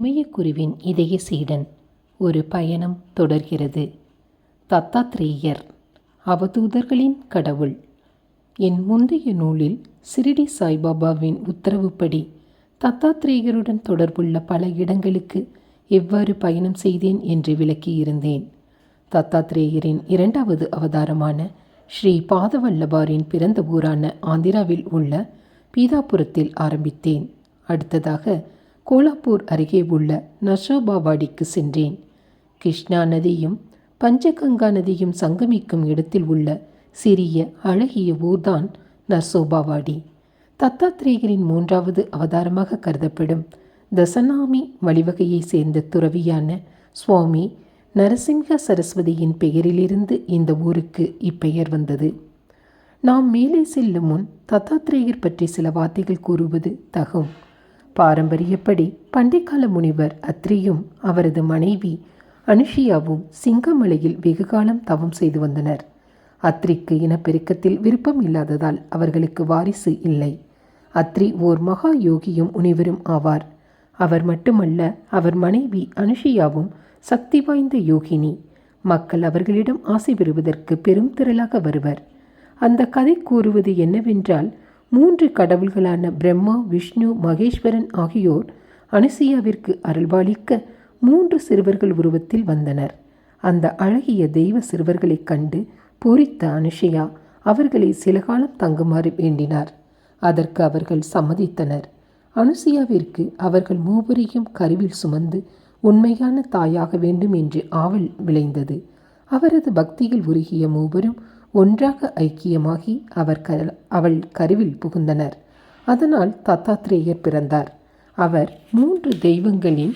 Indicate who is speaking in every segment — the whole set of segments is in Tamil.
Speaker 1: உமையக்குருவின் இதய சீடன். ஒரு பயணம் தொடர்கிறது. தத்தாத்ரேயர் அவதூதர்களின் கடவுள். என் முந்தைய நூலில் சிரிடி சாய்பாபாவின் உத்தரவுப்படி தத்தாத்ரேயருடன் தொடர்புள்ள பல இடங்களுக்கு எவ்வாறு பயணம் செய்தேன் என்று விளக்கியிருந்தேன். தத்தாத்ரேயரின் இரண்டாவது அவதாரமான ஸ்ரீ பாதவல்லபாரின் பிறந்த ஊரான ஆந்திராவில் உள்ள பீதாபுரத்தில் ஆரம்பித்தேன். அடுத்ததாக கோலாப்பூர் அருகே உள்ள நர்சோபாவாடிக்கு சென்றேன். கிருஷ்ணா நதியும் பஞ்சகங்கா நதியும் சங்கமிக்கும் இடத்தில் உள்ள சிறிய அழகிய ஊர்தான் நர்சோபாவாடி. தத்தாத்ரேயரின் மூன்றாவது அவதாரமாக கருதப்படும் தசநாமி வழிவகையை சேர்ந்த துறவியான சுவாமி நரசிம்ஹ சரஸ்வதியின் பெயரிலிருந்து இந்த ஊருக்கு இப்பெயர் வந்தது. நாம் மேலே செல்லும் முன் தத்தாத்ரேயர் பற்றி சில வார்த்தைகள் கூறுவது தகும். பாரம்பரியப்படி பண்டைக்கால முனிவர் அத்ரியும் அவரது மனைவி அனுஷியாவும் சிங்கமலையில் வெகுகாலம் தவம் செய்து வந்தனர். அத்ரிக்கு இனப்பெருக்கத்தில் விருப்பம் இல்லாததால் அவர்களுக்கு வாரிசு இல்லை. அத்ரி ஓர் மகா யோகியும் முனிவரும் ஆவார். அவர் மட்டுமல்ல, அவர் மனைவி அனுஷியாவும் சக்தி வாய்ந்த யோகினி. மக்கள் அவர்களிடம் ஆசை பெறுவதற்கு பெரும் திரளாக வருவர். அந்த கதை கூறுவது என்னவென்றால், 3 கடவுள்களான பிரம்மா, விஷ்ணு, மகேஸ்வரன் ஆகியோர் அனுசியாவிற்கு அருள்பாலிக்க 3 சிறுவர்கள் உருவத்தில் வந்தனர். அந்த அழகிய தெய்வ சிறுவர்களைக் கண்டு பூரித்த அனுஷியா அவர்களை சில காலம் தங்குமாறு வேண்டினார். அதற்கு அவர்கள் சம்மதித்தனர். அனுசியாவிற்கு அவர்கள் மூவரையும் கருவில் சுமந்து உண்மையான தாயாக வேண்டும் என்று ஆவல் விளைந்தது. அவரது பக்தியில் உருகிய மூவரும் ஒன்றாக ஐக்கியமாகி அவள் கருவில் புகுந்தனர். அதனால் தத்தாத்ரேயர் பிறந்தார். அவர் 3 தெய்வங்களின்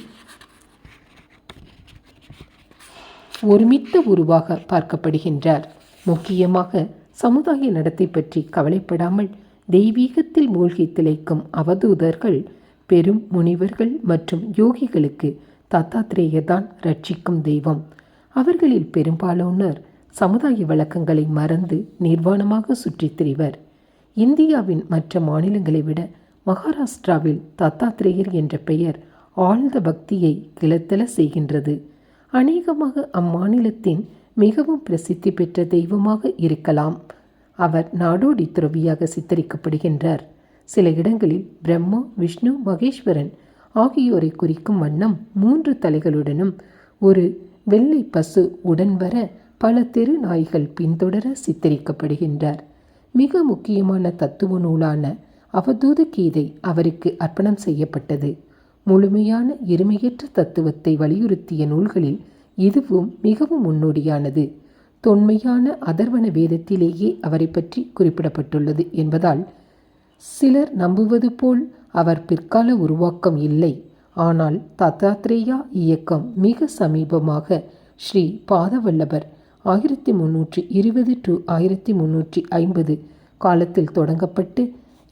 Speaker 1: ஒருமித்த உருவாக பார்க்கப்படுகின்றார். முக்கியமாக சமுதாய நடத்தை பற்றி கவலைப்படாமல் தெய்வீகத்தில் மூழ்கி திளைக்கும் அவதூதர்கள், பெரும் முனிவர்கள் மற்றும் யோகிகளுக்கு தத்தாத்ரேயர் தான் ரட்சிக்கும் தெய்வம். அவர்களில் பெரும்பாலானோர் சமுதாய வழக்கங்களை மறந்து நிர்வாணமாக சுற்றித் திரிவர். இந்தியாவின் மற்ற மாநிலங்களை விட மகாராஷ்டிராவில் தத்தாத்ரேயர் என்ற பெயர் ஆழ்ந்த பக்தியை கிளத்தல செய்கின்றது. அநேகமாக அம்மாநிலத்தின் மிகவும் பிரசித்தி பெற்ற தெய்வமாக இருக்கலாம். அவர் நாடோடி துறவியாக சித்தரிக்கப்படுகின்றார். சில இடங்களில் பிரம்மா, விஷ்ணு, மகேஸ்வரன் ஆகியோரை குறிக்கும் வண்ணம் 3 தலைகளுடனும் ஒரு வெள்ளை பசு உடன் வர பல தெரு நாய்கள் பின்தொடர சித்தரிக்கப்படுகின்றார். மிக முக்கியமான தத்துவ நூலான அவதூத கீதை அவருக்கு அர்ப்பணம் செய்யப்பட்டது. முழுமையான இருமையற்ற தத்துவத்தை வலியுறுத்திய நூல்களில் இதுவும் மிகவும் முன்னோடியானது. தொன்மையான அதர்வன வேதத்திலேயே அவரை பற்றி குறிப்பிடப்பட்டுள்ளது என்பதால் சிலர் நம்புவது போல் அவர் பிற்கால உருவாக்கம் இல்லை. ஆனால் தத்தாத்ரேயா இயக்கம் மிக சமீபமாக ஸ்ரீ பாதவல்லபர் 1320 to 1350 காலத்தில் தொடங்கப்பட்டு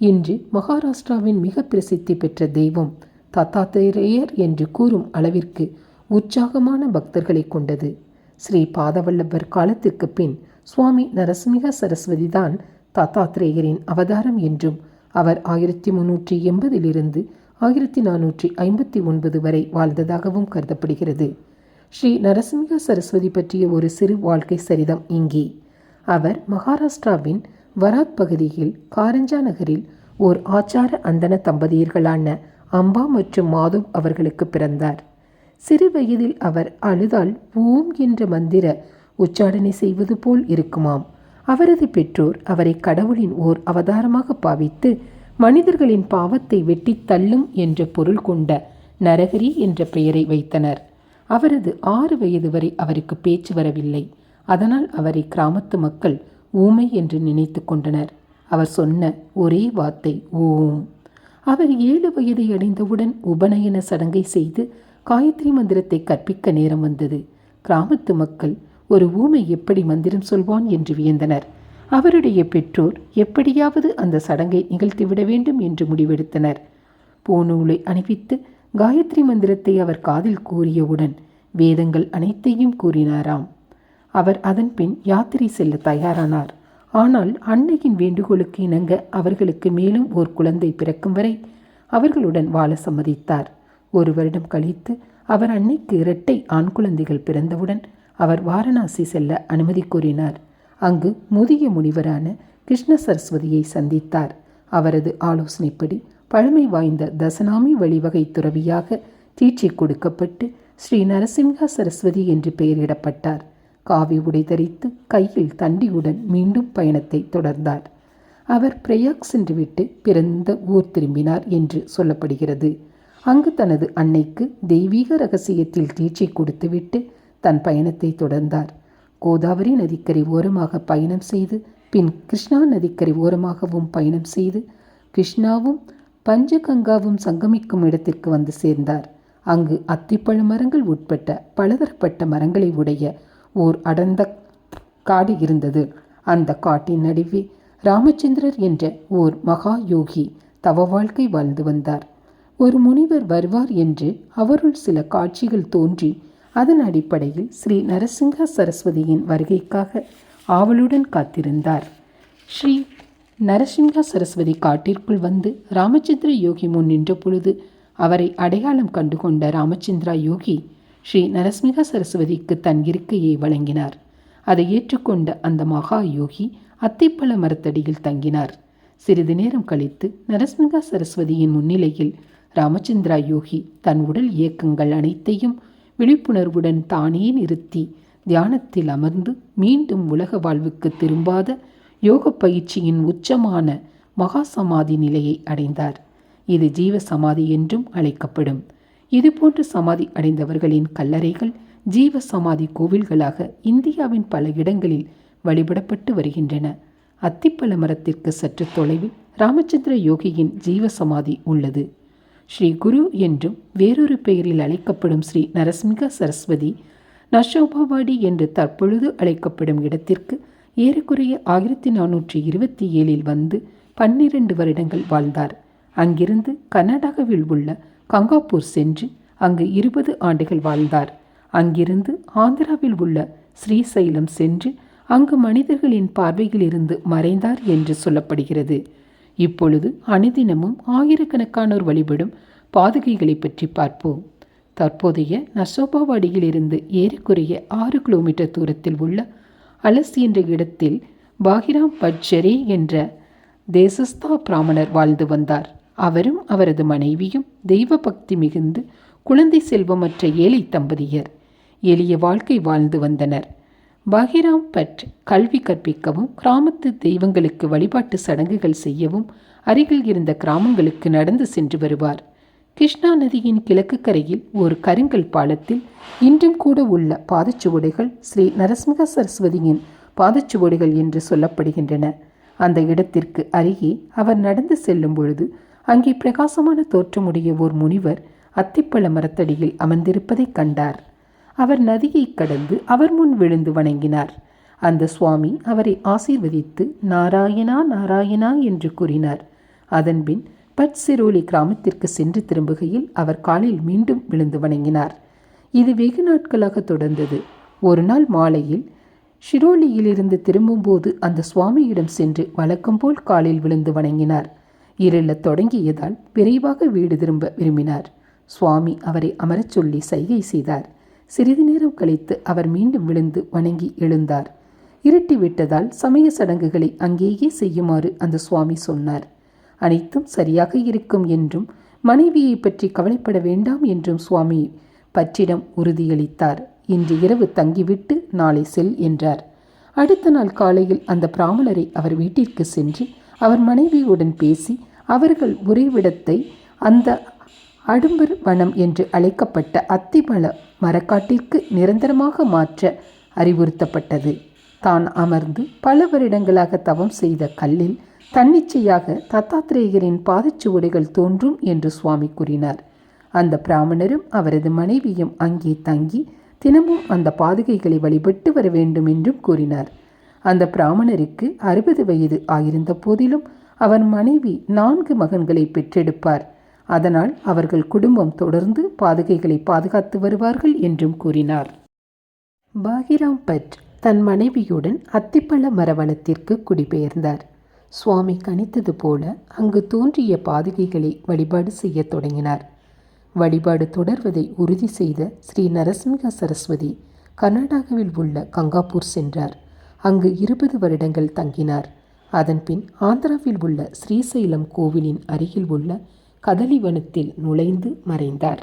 Speaker 1: இன்று மகாராஷ்டிராவின் மிக பிரசித்தி பெற்ற தெய்வம் தத்தாத்ரேயர் என்று கூறும் அளவிற்கு உற்சாகமான பக்தர்களை கொண்டது. ஸ்ரீ பாதவல்லபர் காலத்திற்கு பின் சுவாமி நரசிம்ஹ சரஸ்வதி தான் தத்தாத்ரேயரின் அவதாரம் என்றும் அவர் 1380 1459 வரை வாழ்ந்ததாகவும் கருதப்படுகிறது. ஸ்ரீ நரசிம்ஹ சரஸ்வதி பற்றிய ஒரு சிறு வாழ்க்கை சரிதம் இங்கே. அவர் மகாராஷ்டிராவின் வராத் பகுதியில் காரஞ்சா நகரில் ஓர் ஆச்சார அந்தன தம்பதியர்களான அம்பா மற்றும் மாதவ் அவர்களுக்கு பிறந்தார். சிறு வயதில் அவர் அழுதால் ஓம் என்ற மந்திர உச்சாடனை செய்வது போல் இருக்குமாம். அவரது பெற்றோர் அவரை கடவுளின் ஓர் அவதாரமாக பாவித்து மனிதர்களின் பாவத்தை வெட்டி தள்ளும் என்ற பொருள் கொண்ட நரகரி என்ற பெயரை வைத்தனர். அவரது 6 வயது வரை அவருக்கு பேச்சு வரவில்லை. அதனால் அவரை கிராமத்து மக்கள் ஊமை என்று நினைத்து கொண்டனர். அவர் சொன்ன ஒரே வார்த்தை ஓம். அவர் 7 வயதை அடைந்தவுடன் உபநயன சடங்கை செய்து காயத்ரி மந்திரத்தை கற்பிக்க நேரம் வந்தது. கிராமத்து மக்கள் ஒரு ஊமை எப்படி மந்திரம் சொல்வான் என்று வியந்தனர். அவருடைய பெற்றோர் எப்படியாவது அந்த சடங்கை நிகழ்த்திவிட வேண்டும் என்று முடிவெடுத்தனர். பூநூலை அணிவித்து காயத்ரி மந்திரத்தை அவர் காதில் கூறியவுடன் வேதங்கள் அனைத்தையும் கூறினாராம். அவர் அதன் பின் யாத்திரை செல்ல தயாரானார். ஆனால் அன்னையின் வேண்டுகோளுக்கு இணங்க அவர்களுக்கு மேலும் ஓர் குழந்தை பிறக்கும் வரை அவர்களுடன் வாழ சம்மதித்தார். 1 வருடம் கழித்து அவர் அன்னைக்கு இரட்டை ஆண் குழந்தைகள் பிறந்தவுடன் அவர் வாரணாசி செல்ல அனுமதி கோரினார். அங்கு முதிய முனிவரான கிருஷ்ண சரஸ்வதியை சந்தித்தார். அவரது ஆலோசனைப்படி பழமை வாய்ந்த தசநாமி வழிவகை துறவியாக தீட்சை கொடுக்கப்பட்டு ஸ்ரீ நரசிம்ஹா சரஸ்வதி என்று பெயரிடப்பட்டார். காவி உடை தரித்து கையில் தண்டியுடன் மீண்டும் பயணத்தை தொடர்ந்தார். அவர் பிரயாக் சென்றுவிட்டு பிறந்த ஊர் திரும்பினார் என்று சொல்லப்படுகிறது. அங்கு தனது அன்னைக்கு தெய்வீக ரகசியத்தில் தீட்சை கொடுத்துவிட்டு தன் பயணத்தை தொடர்ந்தார். கோதாவரி நதிக்கரை ஓரமாக பயணம் செய்து பின் கிருஷ்ணா நதிக்கரை ஓரமாகவும் பயணம் செய்து கிருஷ்ணாவும் பஞ்சகங்காவும் சங்கமிக்கும் இடத்திற்கு வந்து சேர்ந்தார். அங்கு அத்திப்பழ மரங்கள் உட்பட்ட பலதரப்பட்ட மரங்களை உடைய ஓர் அடர்ந்த காடு இருந்தது. அந்த காட்டின் நடுவே ராமச்சந்திரர் என்ற ஓர் மகா யோகி தவ வாழ்க்கை வாழ்ந்து வந்தார். ஒரு முனிவர் வருவார் என்று அவருள் சில காட்சிகள் தோன்றி அதன் அடிப்படையில் ஸ்ரீ நரசிங்க சரஸ்வதியின் வருகைக்காக ஆவலுடன் காத்திருந்தார். ஸ்ரீ நரசிங்க சரஸ்வதி காட்டிற்குள் வந்து ராமச்சந்திர யோகி முன் நின்ற பொழுது அவரை அடையாளம் கண்டுகொண்ட ராமச்சந்திரா யோகி ஸ்ரீ நரசிங்க சரஸ்வதிக்கு தன் இருக்கையை வழங்கினார். அதை ஏற்றுக்கொண்ட அந்த மகா யோகி அத்திப்பழ மரத்தடியில் தங்கினார். சிறிது நேரம் கழித்து நரசிங்க சரஸ்வதியின் முன்னிலையில் ராமச்சந்திரா யோகி தன் உடல் இயக்கங்கள் அனைத்தையும் விழிப்புணர்வுடன் தானே நிறுத்தி தியானத்தில் அமர்ந்து மீண்டும் உலக வாழ்வுக்கு திரும்பாத யோக பயிற்சியின் உச்சமான மகா சமாதி நிலையை அடைந்தார். இது ஜீவ சமாதி என்றும் அழைக்கப்படும். இதுபோன்று சமாதி அடைந்தவர்களின் கல்லறைகள் ஜீவ சமாதி கோவில்களாக இந்தியாவின் பல இடங்களில் வழிபடப்பட்டு வருகின்றன. அத்திப்பழ மரத்திற்கு சற்று தொலைவில் ராமச்சந்திர யோகியின் ஜீவ சமாதி உள்ளது. ஸ்ரீ குரு என்றும் வேறொரு பெயரில் அழைக்கப்படும் ஸ்ரீ நரசிம்ஹ சரஸ்வதி நஷோபாவாடி என்று தற்பொழுது அழைக்கப்படும் இடத்திற்கு ஏறக்குறைய 1427 வந்து 12 வருடங்கள் வாழ்ந்தார். அங்கிருந்து கர்நாடகாவில் உள்ள கங்காப்பூர் சென்று அங்கு 20 ஆண்டுகள் வாழ்ந்தார். அங்கிருந்து ஆந்திராவில் உள்ள ஸ்ரீசைலம் சென்று அங்கு மனிதர்களின் பார்வையில் இருந்து மறைந்தார் என்று சொல்லப்படுகிறது. இப்பொழுது அனுதினமும் ஆயிரக்கணக்கானோர் வழிபடும் பாதுகைகளை பற்றி பார்ப்போம். தற்போதைய நசோபாவாடியிலிருந்து ஏறக்குறைய 6 கிலோமீட்டர் தூரத்தில் உள்ள அலஸ் என்ற இடத்தில் பாகிராம் பட்ஜரே என்ற தேசஸ்தா பிராமணர் வாழ்ந்து வந்தார். அவரும் அவரது மனைவியும் தெய்வ பக்தி மிகுந்து குழந்தை செல்வமற்ற ஏழை தம்பதியர். எளிய வாழ்க்கை வாழ்ந்து வந்தனர். பாகிராம் பட் கல்வி கற்பிக்கவும் கிராமத்து தெய்வங்களுக்கு வழிபாட்டு சடங்குகள் செய்யவும் அருகில் இருந்த கிராமங்களுக்கு நடந்து சென்று வருவார். கிருஷ்ணா நதியின் கிழக்கு கரையில் ஒரு கருங்கல் பாலத்தில் இன்றும் கூட உள்ள பாதச்சுவடுகள் ஸ்ரீ நரசிம்ஹ சரஸ்வதியின் பாதச்சுவடுகள் என்று சொல்லப்படுகின்றன. அந்த இடத்திற்கு அருகே அவர் நடந்து செல்லும் பொழுது அங்கே பிரகாசமான தோற்றமுடைய ஓர் முனிவர் அத்திப்பழ மரத்தடியில் அமர்ந்திருப்பதை கண்டார். அவர் நதியை கடந்து அவர் முன் விழுந்து வணங்கினார். அந்த சுவாமி அவரை ஆசீர்வதித்து நாராயணா நாராயணா என்று கூறினார். அதன்பின் பட் சிரோலி கிராமத்திற்கு சென்று திரும்புகையில் அவர் காலில் மீண்டும் விழுந்து வணங்கினார். இது வெகு நாட்களாக தொடர்ந்தது. ஒரு நாள் மாலையில் ஷிரோலியிலிருந்து திரும்பும்போது அந்த சுவாமியிடம் சென்று வழக்கம்போல் காலில் விழுந்து வணங்கினார். இருளத் தொடங்கியதால் விரைவாக வீடு திரும்ப விரும்பினார். சுவாமி அவரை அமரச் சொல்லி சைகை செய்தார். சிறிது நேரம் கழித்து அவர் மீண்டும் விழுந்து வணங்கி எழுந்தார். இருட்டி விட்டதால் சமய சடங்குகளை அங்கேயே செய்யுமாறு அந்த சுவாமி சொன்னார். அனைத்தும் சரியாக இருக்கும் என்றும் மனைவியை பற்றி கவலைப்பட வேண்டாம் என்றும் சுவாமி பற்றிடம் உறுதியளித்தார். இன்று இரவு தங்கிவிட்டு நாளை செல் என்றார். அடுத்த நாள் காலையில் அந்த பிராமணரை அவர் வீட்டிற்கு சென்று அவர் மனைவியுடன் பேசி அவர்கள் உறைவிடத்தை அந்த அடும்பர் வனம் என்று அழைக்கப்பட்ட அத்திப்பழ மரக்காட்டிற்கு நிரந்தரமாக மாற்ற அறிவுறுத்தப்பட்டது. தான் அமர்ந்து பல வருடங்களாக தவம் செய்த கல்லில் தன்னிச்சையாக தத்தாத்திரேயரின் பாதச்சுவடுகள் தோன்றும் என்று சுவாமி கூறினார். அந்த பிராமணரும் அவரது மனைவியும் அங்கே தங்கி தினமும் அந்த பாதுகைகளை வழிபட்டு வர வேண்டும் என்றும் கூறினார். அந்த பிராமணருக்கு 60 வயது ஆயிருந்த போதிலும் அவர் மனைவி 4 மகன்களை பெற்றெடுப்பார். அதனால் அவர்கள் குடும்பம் தொடர்ந்து பாதுகைகளை பாதுகாத்து வருவார்கள் என்றும் கூறினார். பாகிராம் பட் தன் மனைவியுடன் அத்திப்பழ மரவனத்திற்கு குடிபெயர்ந்தார். சுவாமி கணித்தது போல அங்கு தோன்றிய பாதுகைகளை வழிபாடு செய்ய தொடங்கினார். வழிபாடு தொடர்வதை உறுதி செய்த ஸ்ரீ நரசிம்ஹ சரஸ்வதி கர்நாடகாவில் உள்ள கங்காப்பூர் சென்றார். அங்கு 20 வருடங்கள் தங்கினார். அதன்பின் ஆந்திராவில் உள்ள ஸ்ரீசைலம் கோவிலின் அருகில் உள்ள கதலிவனத்தில் நுழைந்து மறைந்தார்.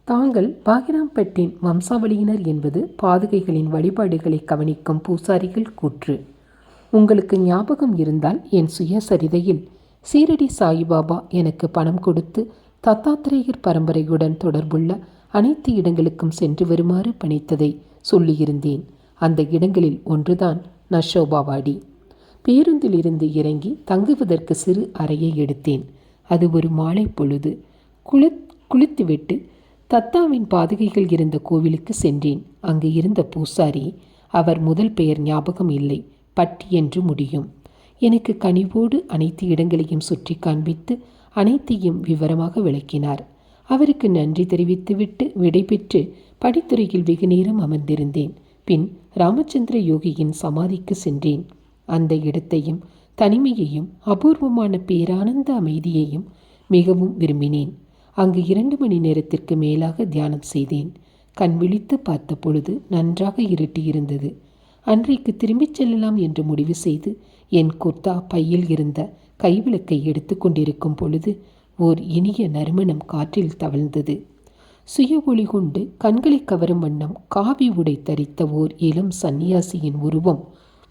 Speaker 1: தாங்கள் பாகிராம்பட்டின் வம்சாவளியினர் என்பது பாதுகைகளின் வழிபாடுகளை கவனிக்கும் பூசாரிகள் கூற்று. உங்களுக்கு ஞாபகம் இருந்தால் என் சுயசரிதையில் சீரடி சாயிபாபா எனக்கு பணம் கொடுத்து தத்தாத்திரேயர் பரம்பரையுடன் தொடர்புள்ள அனைத்து இடங்களுக்கும் சென்று வருமாறு பணித்ததை சொல்லியிருந்தேன். அந்த இடங்களில் ஒன்றுதான் நஷோபாவாடி. பேருந்தில் இருந்து இறங்கி தங்குவதற்கு சிறு அறையை எடுத்தேன். அது ஒரு மாலை பொழுது. குளித்துவிட்டு தத்தாவின் பாதுகைகள் இருந்த கோவிலுக்கு சென்றேன். அங்கு இருந்த பூசாரி, அவர் முதல் பெயர் ஞாபகம் இல்லை, பட்டி என்று முடியும், எனக்கு கனிவோடு அனைத்து இடங்களையும் சுற்றி காண்பித்து அனைத்தையும் விவரமாக விளக்கினார். அவருக்கு நன்றி தெரிவித்துவிட்டு விடைபெற்று படித்துறையில் வெகு நேரம் அமர்ந்திருந்தேன். பின் ராமச்சந்திர யோகியின் சமாதிக்கு சென்றேன். அந்த இடத்தையும் தனிமையையும் அபூர்வமான பேரானந்த அமைதியையும் மிகவும் விரும்பினேன். அங்கு 2 மணி நேரத்திற்கு மேலாக தியானம் செய்தேன். கண் விழித்து பார்த்த பொழுது நன்றாக இருட்டியிருந்தது. அன்றைக்கு திரும்பிச் செல்லலாம் என்று முடிவு செய்து என் குர்தா பையில் இருந்த கைவிளக்கை எடுத்து கொண்டிருக்கும் பொழுது ஓர் இனிய நறுமணம் காற்றில் தவழ்ந்தது. சுய ஒளி கொண்டு கண்களை கவரும் வண்ணம் காவி உடை தரித்த ஓர் இளம் சந்நியாசியின் உருவம்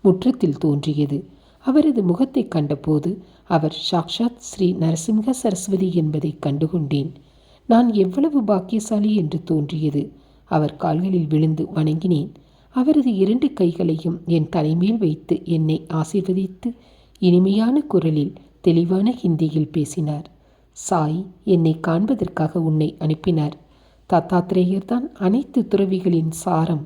Speaker 1: முற்றத்தில் தோன்றியது. அவரது முகத்தை கண்டபோது அவர் சாக்ஷாத் ஸ்ரீ நரசிம்ஹ சரஸ்வதி என்பதை கண்டுகொண்டேன். நான் எவ்வளவு பாக்கியசாலி என்று தோன்றியது. அவர் கால்களில் விழுந்து வணங்கினேன். அவரது 2 கைகளையும் என் தலைமேல் வைத்து என்னை ஆசீர்வதித்து இனிமையான குரலில் தெளிவான ஹிந்தியில் பேசினார். சாய் என்னை காண்பதற்காக உன்னை அனுப்பினார். தத்தாத்திரேயர் தான் அனைத்து துறவிகளின் சாரம்.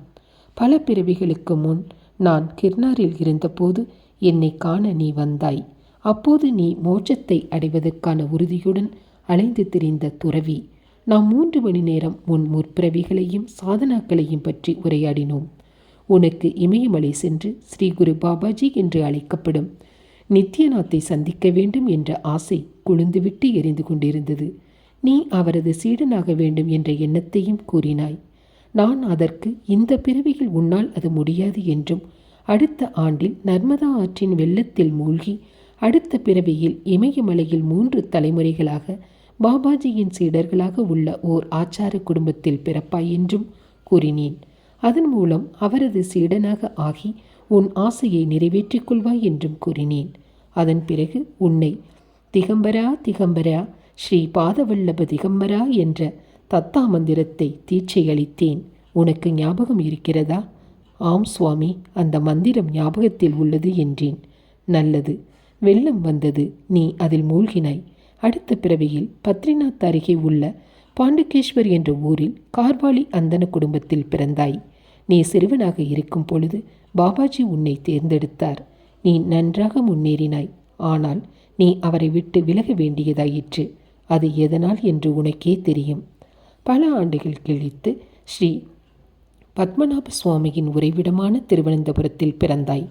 Speaker 1: பல பிறவிகளுக்கு முன் நான் கிர்னாரில் இருந்தபோது என்னை காண நீ வந்தாய். அப்போது நீ மோட்சத்தை அடைவதற்கான உறுதியுடன் அலைந்து திரிந்த துறவி. நாம் 3 மணி நேரம் உன் முற்பிறவிகளையும் சாதனாக்களையும் பற்றி உரையாடினோம். உனக்கு இமயமலை சென்று ஸ்ரீ குரு பாபாஜி என்று அழைக்கப்படும் நித்யநாத்தை சந்திக்க வேண்டும் என்ற ஆசை குளிந்துவிட்டு எரிந்து கொண்டிருந்தது. நீ அவரது சீடனாக வேண்டும் என்ற எண்ணத்தையும் கூறினாய். நான் அதற்கு இந்த பிறவியில் உன்னால் அது முடியாது என்றும், அடுத்த ஆண்டில் நர்மதா ஆற்றின் வெள்ளத்தில் மூழ்கி அடுத்த பிறவியில் இமயமலையில் 3 தலைமுறைகளாக பாபாஜியின் சீடர்களாக உள்ள ஓர் ஆச்சார குடும்பத்தில் பிறப்பாய் என்றும் கூறினேன். அதன் மூலம் அவரது சீடனாக ஆகி உன் ஆசையை நிறைவேற்றிக் கொள்வாய் என்றும் கூறினேன். அதன் பிறகு உன்னை திகம்பரா திகம்பரா ஸ்ரீ பாதவல்லப திகம்பரா என்ற தத்தா மந்திரத்தை தீட்சை அளித்தேன். உனக்கு ஞாபகம் இருக்கிறதா? ஆம் சுவாமி, அந்த மந்திரம் ஞாபகத்தில் உள்ளது என்றேன். நல்லது. வெள்ளம் வந்தது, நீ அதில் மூழ்கினாய். அடுத்த பிறவியில் பத்ரிநாத் அருகே உள்ள பாண்டுகேஸ்வர் என்ற ஊரில் கார்வாலி அந்தன குடும்பத்தில் பிறந்தாய். நீ சிறுவனாக இருக்கும் பொழுது பாபாஜி உன்னை தேர்ந்தெடுத்தார். நீ நன்றாக முன்னேறினாய். ஆனால் நீ அவரை விட்டு விலக வேண்டியதாயிற்று. அது எதனால் என்று உனக்கே தெரியும். பல ஆண்டுகள் கழித்து ஸ்ரீ பத்மநாப சுவாமியின் உறைவிடமான திருவனந்தபுரத்தில் பிறந்தாய்.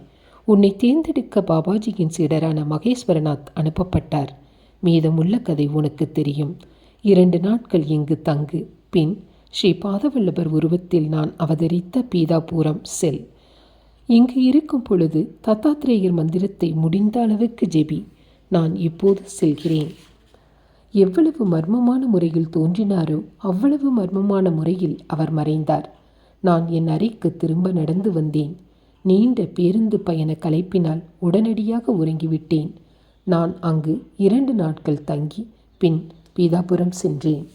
Speaker 1: உன்னை தேர்ந்தெடுக்க பாபாஜியின் சீடரான மகேஸ்வரநாத் அனுப்பப்பட்டார். மீதமுள்ள கதை உனக்கு தெரியும். 2 நாட்கள் இங்கு தங்கு. பின் ஸ்ரீ பாதவல்லபர் உருவத்தில் நான் அவதரித்த பீதாபுரம் செல். இங்கு இருக்கும் பொழுது தத்தாத்திரேயர் மந்திரத்தை முடிந்த அளவுக்கு ஜெபி. நான் இப்போது செல்கிறேன். எவ்வளவு மர்மமான முறையில் தோன்றினாரோ அவ்வளவு மர்மமான முறையில் அவர் மறைந்தார். நான் என் அறைக்கு திரும்ப நடந்து வந்தேன். நீண்ட பேருந்து பயண களைப்பினால் உடனடியாக உறங்கிவிட்டேன். நான் அங்கு 2 நாட்கள் தங்கி பின் பீதாபுரம் சென்றேன்.